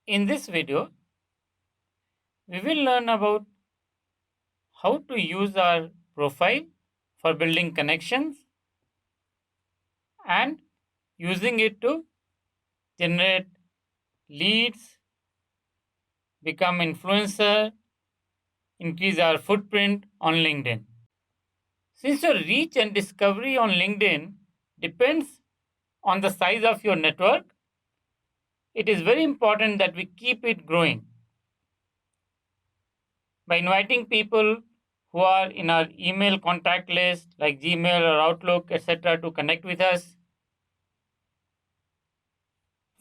In this video, we will learn about how to use our profile for building connections and using it to generate leads, become influencer, increase our footprint on LinkedIn. Since your reach and discovery on LinkedIn depends on the size of your network, it is very important that we keep it growing by inviting people who are in our email contact list like Gmail or Outlook, etc., to connect with us.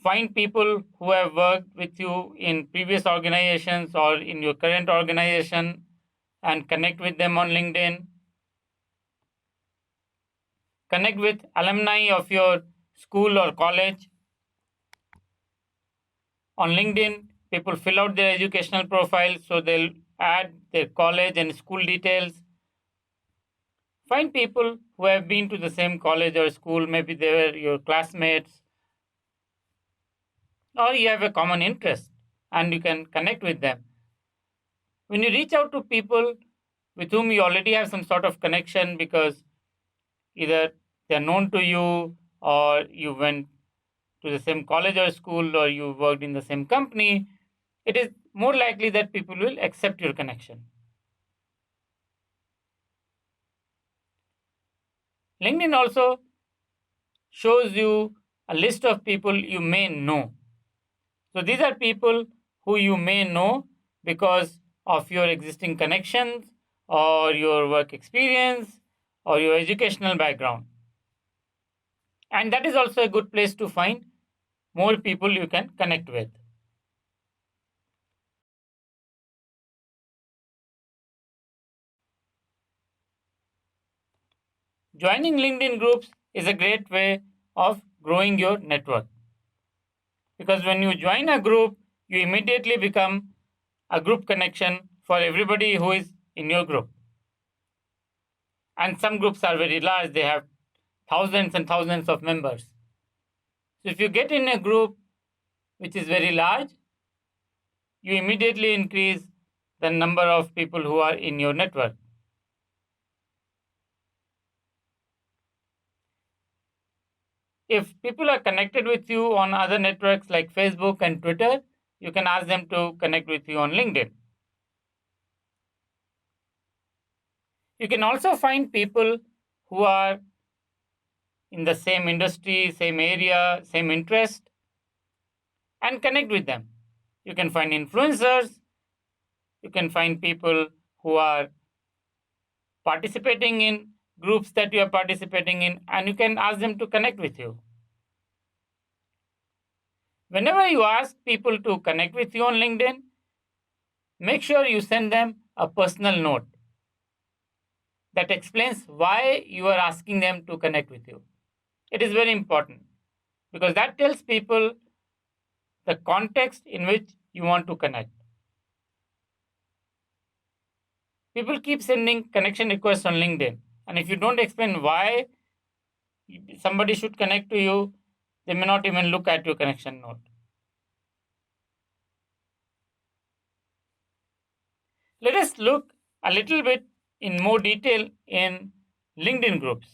Find people who have worked with you in previous organizations or in your current organization and connect with them on LinkedIn. Connect with alumni of your school or college. On LinkedIn, people fill out their educational profile, so they'll add their college and school details. Find people who have been to the same college or school, maybe they were your classmates, or you have a common interest and you can connect with them. When you reach out to people with whom you already have some sort of connection because either they are known to you or you went to the same college or school or you worked in the same company, it is more likely that people will accept your connection. LinkedIn also shows you a list of people you may know. So these are people who you may know because of your existing connections or your work experience or your educational background. And that is also a good place to find more people you can connect with. Joining LinkedIn groups is a great way of growing your network. Because when you join a group, you immediately become a group connection for everybody who is in your group. And some groups are very large, they have thousands and thousands of members. So if you get in a group which is very large, you immediately increase the number of people who are in your network. If people are connected with you on other networks like Facebook and Twitter, you can ask them to connect with you on LinkedIn. You can also find people who are in the same industry, same area, same interest, and connect with them. You can find influencers, you can find people who are participating in groups that you are participating in, and you can ask them to connect with you. Whenever you ask people to connect with you on LinkedIn, make sure you send them a personal note that explains why you are asking them to connect with you. It is very important because that tells people the context in which you want to connect. People keep sending connection requests on LinkedIn, and if you don't explain why somebody should connect to you, they may not even look at your connection note. Let us look a little bit in more detail in LinkedIn groups.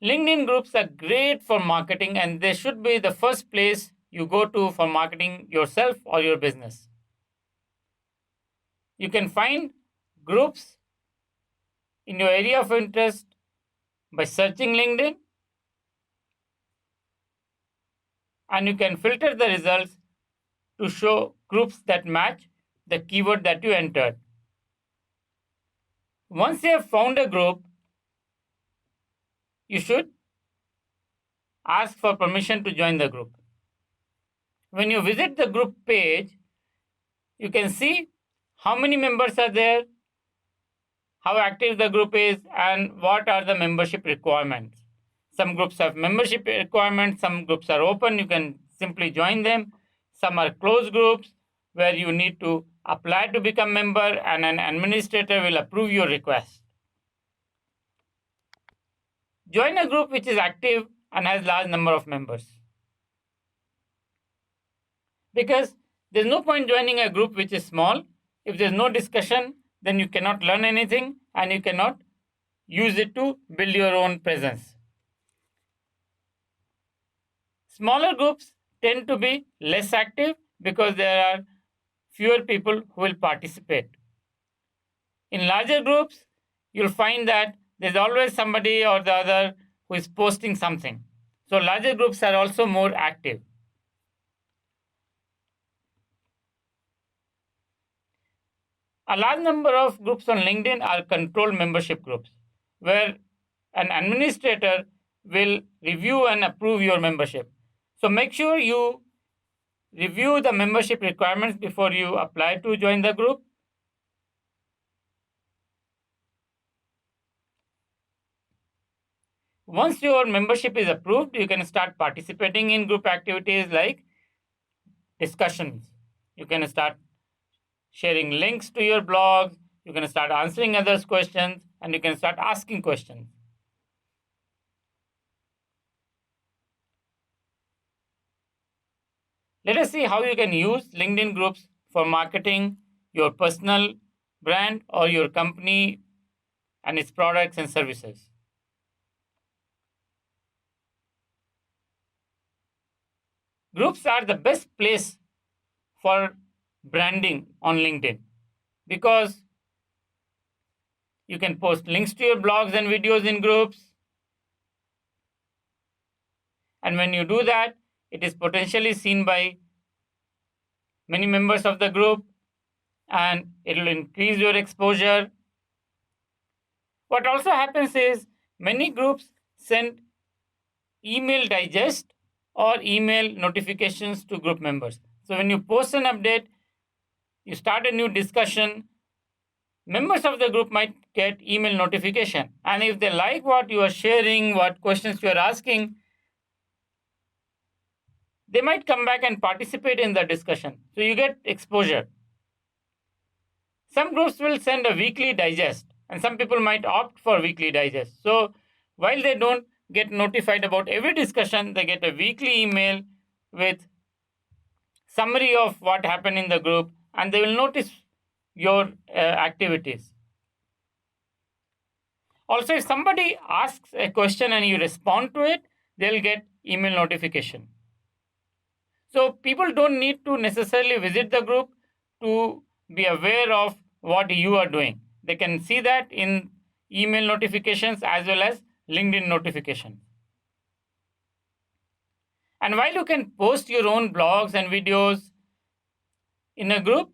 LinkedIn groups are great for marketing and they should be the first place you go to for marketing yourself or your business. You can find groups in your area of interest by searching LinkedIn, and you can filter the results to show groups that match the keyword that you entered. Once you have found a group, you should ask for permission to join the group. When you visit the group page, you can see how many members are there, how active the group is, and what are the membership requirements. Some groups have membership requirements, some groups are open, you can simply join them. Some are closed groups where you need to apply to become member and an administrator will approve your request. Join a group which is active and has large number of members. Because there's no point joining a group which is small. If there's no discussion, then you cannot learn anything and you cannot use it to build your own presence. Smaller groups tend to be less active because there are fewer people who will participate. In larger groups, you'll find that there's always somebody or the other who is posting something. So larger groups are also more active. A large number of groups on LinkedIn are controlled membership groups, where an administrator will review and approve your membership. So make sure you review the membership requirements before you apply to join the group. Once your membership is approved, you can start participating in group activities like discussions. You can start sharing links to your blogs, you can start answering others' questions, and you can start asking questions. Let us see how you can use LinkedIn groups for marketing your personal brand or your company and its products and services. Groups are the best place for branding on LinkedIn because you can post links to your blogs and videos in groups. And when you do that, it is potentially seen by many members of the group and it will increase your exposure. What also happens is many groups send email digest or email notifications to group members. So when you post an update, you start a new discussion, members of the group might get email notification. And if they like what you are sharing, what questions you are asking, they might come back and participate in the discussion. So you get exposure. Some groups will send a weekly digest, and some people might opt for weekly digest. So while they don't get notified about every discussion, they get a weekly email with summary of what happened in the group, and they will notice your activities. Also, if somebody asks a question and you respond to it, they'll get email notification. So people don't need to necessarily visit the group to be aware of what you are doing. They can see that in email notifications as well as LinkedIn notifications. And while you can post your own blogs and videos in a group,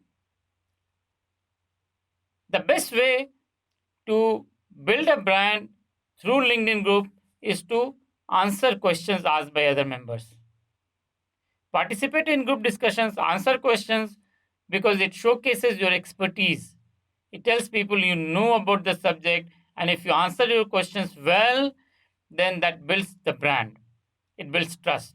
the best way to build a brand through LinkedIn group is to answer questions asked by other members. Participate in group discussions, answer questions because it showcases your expertise. It tells people you know about the subject, and if you answer your questions well, then that builds the brand. It builds trust.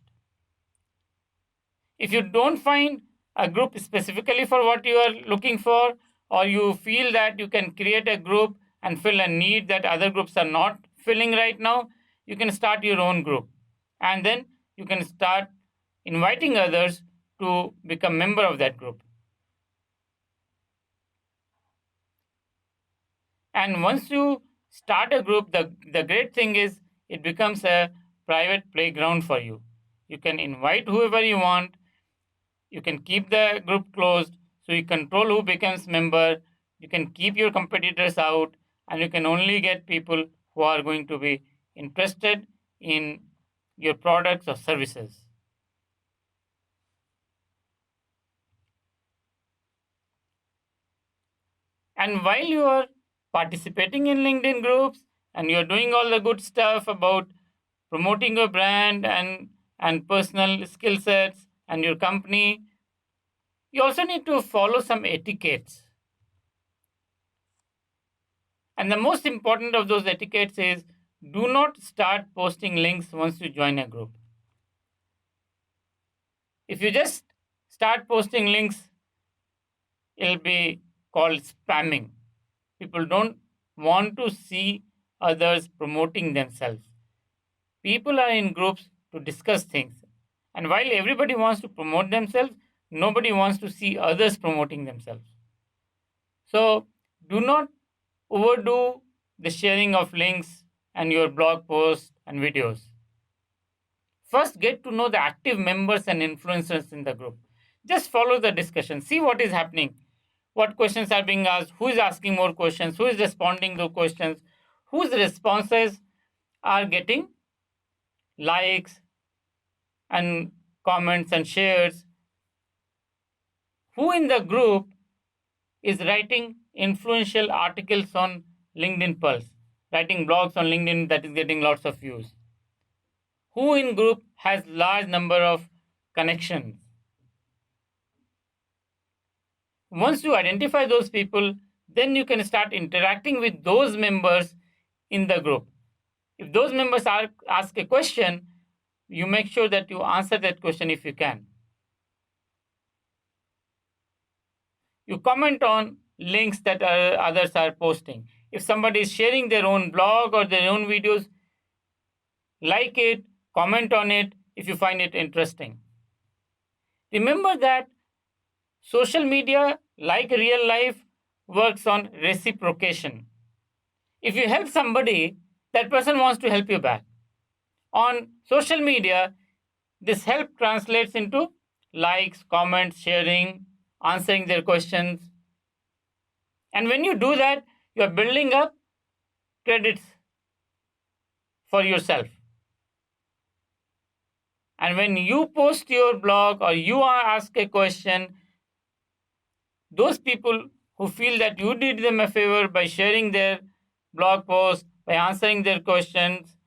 If you don't find a group specifically for what you are looking for, or you feel that you can create a group and fill a need that other groups are not filling right now, you can start your own group. And then you can start inviting others to become member of that group. And once you start a group, the great thing is it becomes a private playground for you. You can invite whoever you want. You can keep the group closed, so you control who becomes member. You can keep your competitors out, and you can only get people who are going to be interested in your products or services. And while you are participating in LinkedIn groups and you're doing all the good stuff about promoting your brand and personal skill sets and your company, you also need to follow some etiquettes. And the most important of those etiquettes is do not start posting links once you join a group. If you just start posting links, it'll be called spamming. People don't want to see others promoting themselves. People are in groups to discuss things. And while everybody wants to promote themselves, Nobody wants to see others promoting themselves. So do not overdo the sharing of links and your blog posts and videos. First, get to know the active members and influencers in the group. Just follow the discussion, see what is happening, what questions are being asked, who is asking more questions, who is responding to questions, whose responses are getting likes and comments and shares, who in the group is writing influential articles on LinkedIn Pulse, writing blogs on LinkedIn that is getting lots of views, who in group has large number of connections. Once you identify those people, then you can start interacting with those members in the group. If those members ask a question, you make sure that you answer that question if you can. You comment on links that others are posting. If somebody is sharing their own blog or their own videos, like it, comment on it if you find it interesting. Remember that social media, like real life, works on reciprocation. If you help somebody, that person wants to help you back. On social media, this help translates into likes, comments, sharing, answering their questions. And when you do that, you are building up credits for yourself. And when you post your blog or you ask a question, those people who feel that you did them a favor by sharing their blog post, by answering their questions,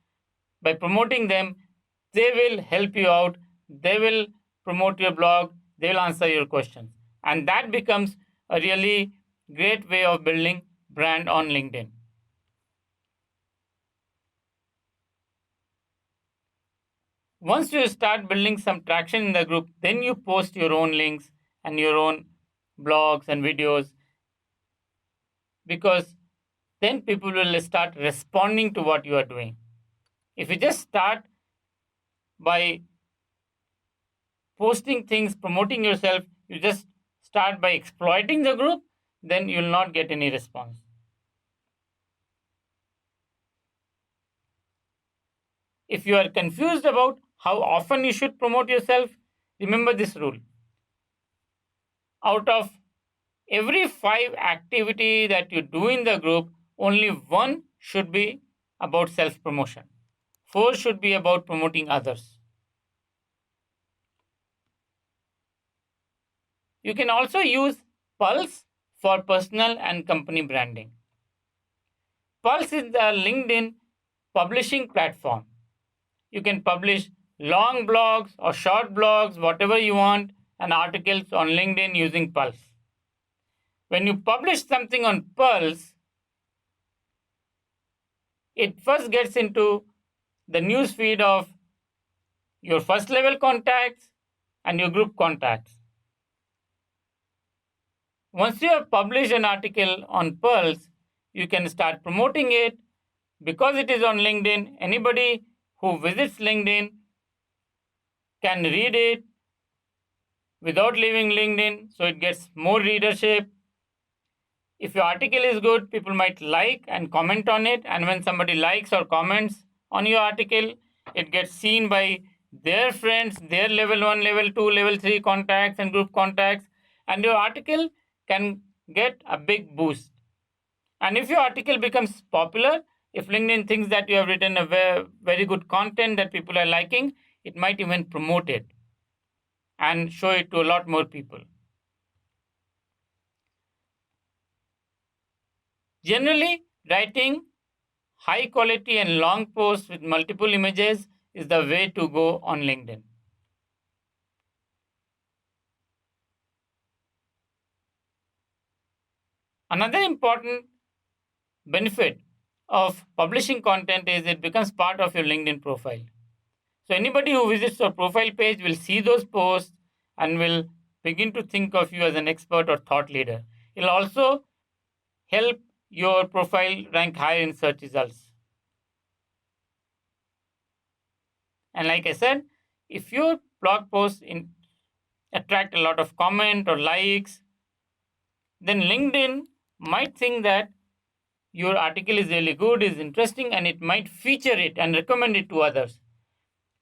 by promoting them, they will help you out. They will promote your blog. They will answer your questions. And that becomes a really great way of building brand on LinkedIn. Once you start building some traction in the group, then you post your own links and your own blogs and videos, because then people will start responding to what you are doing. If you just start by posting things, promoting yourself, you just start by exploiting the group, then you'll not get any response. If you are confused about how often you should promote yourself, remember this rule. Out of every 5 activity that you do in the group, only 1 should be about self promotion. 4 should be about promoting others. You can also use Pulse for personal and company branding. Pulse is the LinkedIn publishing platform. You can publish long blogs or short blogs, whatever you want, and articles on LinkedIn using Pulse. When you publish something on Pulse, it first gets into the news feed of your first level contacts and your group contacts. Once you have published an article on Pulse, you can start promoting it. Because it is on LinkedIn, anybody who visits LinkedIn can read it without leaving LinkedIn, so it gets more readership. If your article is good, people might like and comment on it, and when somebody likes or comments on your article, it gets seen by their friends, their level 1, level 2, level 3 contacts and group contacts, and your article can get a big boost. And if your article becomes popular, if LinkedIn thinks that you have written a very good content that people are liking, it might even promote it and show it to a lot more people. Generally, writing high quality and long posts with multiple images is the way to go on LinkedIn. Another important benefit of publishing content is it becomes part of your LinkedIn profile. So anybody who visits your profile page will see those posts and will begin to think of you as an expert or thought leader. It'll also help your profile rank higher in search results. And like I said, if your blog post attract a lot of comment or likes, then LinkedIn might think that your article is really good, is interesting, and it might feature it and recommend it to others.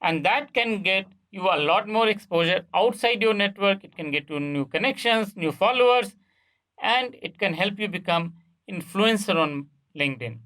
And that can get you a lot more exposure outside your network. It can get you new connections, new followers, and it can help you become influencer on LinkedIn.